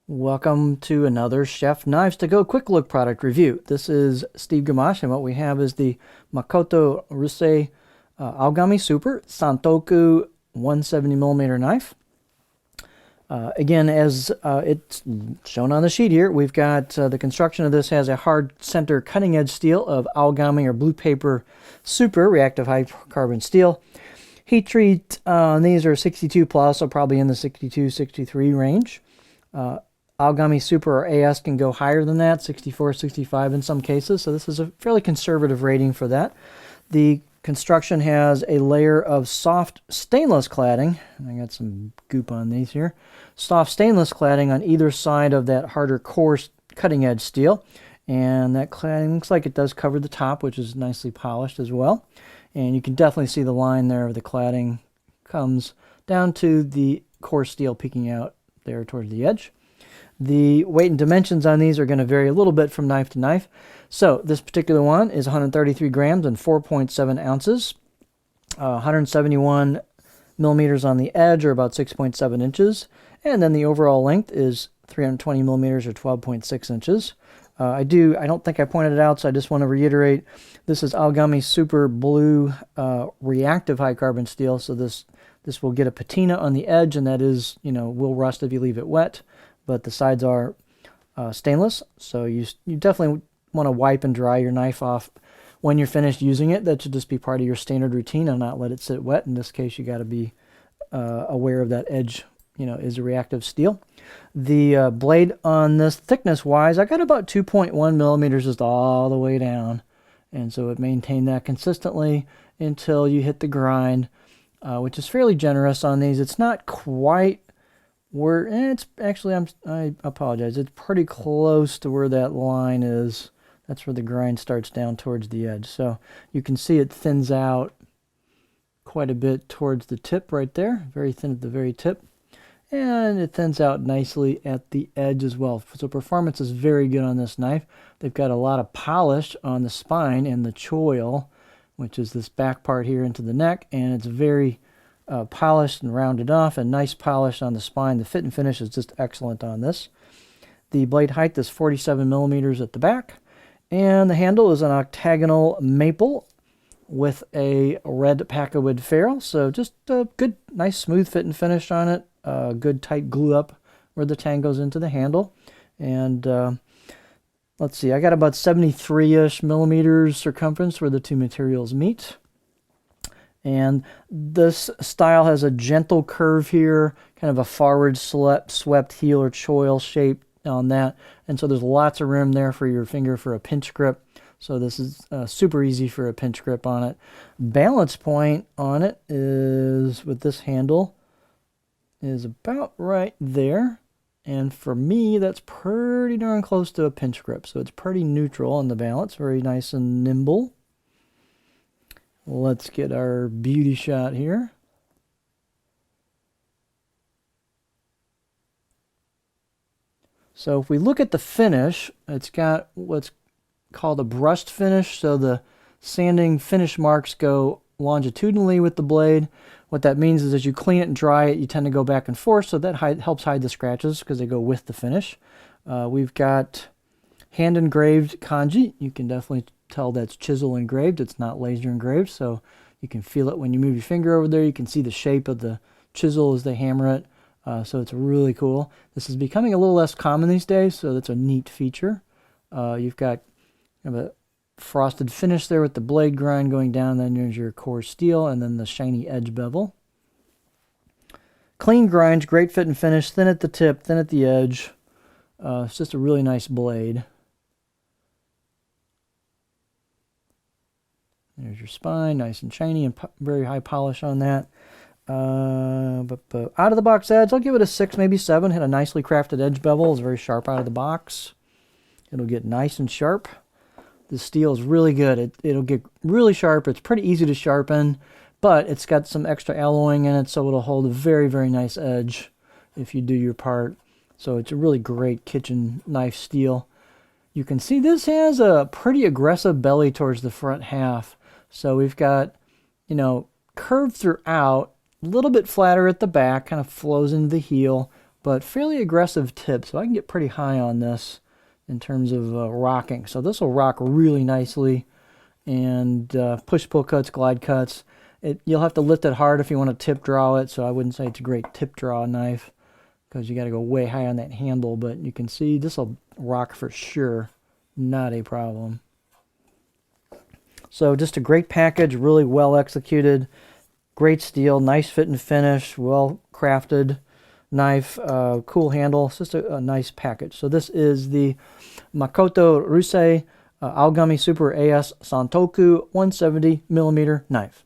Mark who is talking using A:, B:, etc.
A: Welcome to another Chef Knives to Go quick look product review. This is Steve Gamache, and what we have is the Makoto Ryusei Aogami Super Santoku 170mm knife. Again, as it's shown on the sheet here, we've got the construction of this has a hard center cutting edge steel of Aogami or blue paper super reactive high carbon steel. Heat treat on these are 62 plus, so probably in the 62, 63 range. Aogami Super or AS can go higher than that, 64, 65 in some cases. So this is a fairly conservative rating for that. The construction has a layer of soft stainless cladding. I got some goop on these here. Soft stainless cladding on either side of that harder coarse cutting edge steel. And that cladding looks like it does cover the top, which is nicely polished as well. And you can definitely see the line there of the cladding comes down to the coarse steel peeking out there towards the edge. The weight and dimensions on these are going to vary a little bit from knife to knife. So this particular one is 133 grams and 4.7 ounces. 171 millimeters on the edge, or about 6.7 inches. And then the overall length is 320 millimeters or 12.6 inches. I don't think I pointed it out, so I just want to reiterate. This is Aogami Super Blue reactive high carbon steel. So this will get a patina on the edge, and that is, will rust if you leave it wet. But the sides are stainless, so you definitely want to wipe and dry your knife off when you're finished using it. That should just be part of your standard routine and not let it sit wet. In this case, you got to be aware of that edge, is a reactive steel. The blade on this, thickness-wise, I got about 2.1 millimeters just all the way down. And so it maintained that consistently until you hit the grind, which is fairly generous on these. It's not quite where it's actually, I apologize, it's pretty close to where that line is. That's where the grind starts down towards the edge. So you can see it thins out quite a bit towards the tip right there, very thin at the very tip. And it thins out nicely at the edge as well. So performance is very good on this knife. They've got a lot of polish on the spine and the choil, which is this back part here into the neck, and it's very polished and rounded off, and nice polish on the spine. The fit and finish is just excellent on this. The blade height is 47 millimeters at the back, and the handle is an octagonal maple with a red Packwood ferrule. So just a good, nice, smooth fit and finish on it. Good tight glue up where the tang goes into the handle. And let's see, I got about 73-ish millimeters circumference where the two materials meet. And this style has a gentle curve here, kind of a forward swept heel or choil shape on that. And so there's lots of room there for your finger for a pinch grip. So this is super easy for a pinch grip on it. Balance point on it is, with this handle, is about right there. And for me, that's pretty darn close to a pinch grip. So it's pretty neutral on the balance, very nice and nimble. Let's get our beauty shot here. So if we look at the finish, it's got what's called a brushed finish. So the sanding finish marks go longitudinally with the blade. What that means is as you clean it and dry it, you tend to go back and forth. So that helps hide the scratches because they go with the finish. We've got hand engraved kanji. You can definitely tell that's chisel engraved. It's not laser engraved, so you can feel it when you move your finger over there. You can see the shape of the chisel as they hammer it. So it's really cool. This is becoming a little less common these days, so that's a neat feature. You've got a frosted finish there with the blade grind going down. Then there's your core steel, and then the shiny edge bevel. Clean grinds, great fit and finish, thin at the tip, thin at the edge. It's just a really nice blade. There's your spine, nice and shiny and very high polish on that. But out of the box edge, I'll give it a 6, maybe 7. Had a nicely crafted edge bevel. It's very sharp out of the box. It'll get nice and sharp. The steel is really good. It'll get really sharp. It's pretty easy to sharpen, but it's got some extra alloying in it, so it'll hold a very, very nice edge if you do your part. So it's a really great kitchen knife steel. You can see this has a pretty aggressive belly towards the front half. So we've got, curved throughout, a little bit flatter at the back, kind of flows into the heel, but fairly aggressive tip, so I can get pretty high on this in terms of rocking. So this will rock really nicely, and push-pull cuts, glide cuts. You'll have to lift it hard if you want to tip draw it, so I wouldn't say it's a great tip draw knife because you got to go way high on that handle, but you can see this will rock for sure. Not a problem. So just a great package, really well executed, great steel, nice fit and finish, well crafted knife, cool handle. It's just a nice package. So this is the Makoto Ryusei Aogami Super AS Santoku 170mm knife.